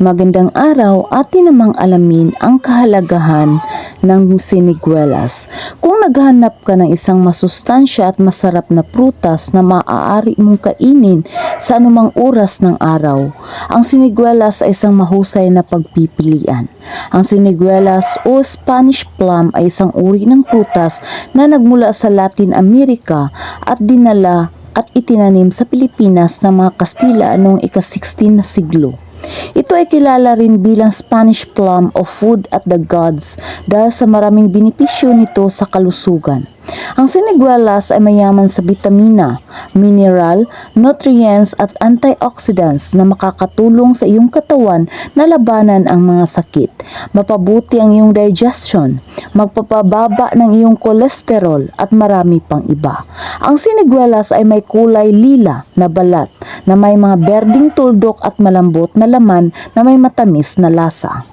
Magandang araw, atin namang alamin ang kahalagahan ng siniguelas. Kung naghahanap ka ng isang masustansya at masarap na prutas na maaari mong kainin sa anumang oras ng araw, ang siniguelas ay isang mahusay na pagpipilian. Ang siniguelas o Spanish plum ay isang uri ng prutas na nagmula sa Latin America at dinala at itinanim sa Pilipinas ng mga Kastila noong ika-16 na siglo. Ito ay kilala rin bilang Spanish plum o food at the gods dahil sa maraming benepisyo nito sa kalusugan. Ang siniguelas ay mayaman sa bitamina, mineral, nutrients at antioxidants na makakatulong sa iyong katawan na labanan ang mga sakit, mapabuti ang iyong digestion, magpapababa ng iyong kolesterol at marami pang iba. Ang siniguelas ay may kulay lila na balat na may mga berdeng tuldok at malambot na laman na may matamis na lasa.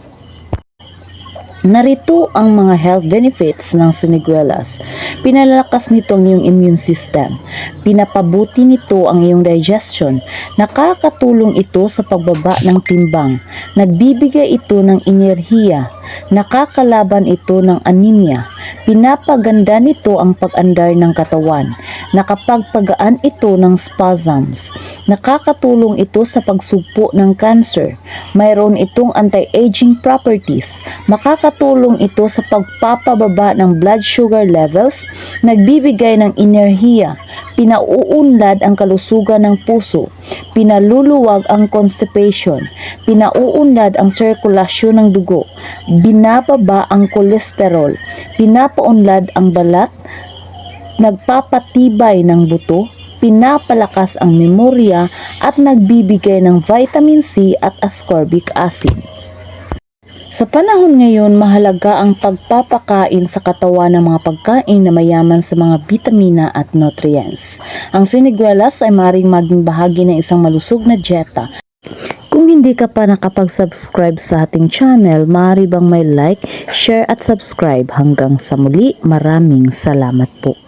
Narito ang mga health benefits ng siniguelas. Pinalalakas nito ang iyong immune system. Pinapabuti nito ang iyong digestion. Nakakatulong ito sa pagbaba ng timbang. Nagbibigay ito ng enerhiya. Nakakalaban ito ng anemia. Pinapaganda nito ang pag-andar ng katawan. Nakapagpagaan ito ng spasms. Nakakatulong ito sa pagsugpo ng cancer. Mayroon itong anti-aging properties. Makakatulong ito sa pagpapababa ng blood sugar levels. Nagbibigay ng enerhiya. Pinauunlad ang kalusugan ng puso. Pinaluluwag ang constipation. Pinauunlad ang sirkulasyon ng dugo. Binababa ang kolesterol. Pinapaunlad ang balat. Nagpapatibay ng buto. Pinapalakas ang memorya at nagbibigay ng vitamin C at ascorbic acid. Sa panahon ngayon, mahalaga ang pagpapakain sa katawan ng mga pagkain na mayaman sa mga bitamina at nutrients. Ang siniguelas ay maaaring maging bahagi ng isang malusog na dieta. Kung hindi ka pa nakapag-subscribe sa ating channel, maaari bang may like, share at subscribe. Hanggang sa muli, maraming salamat po.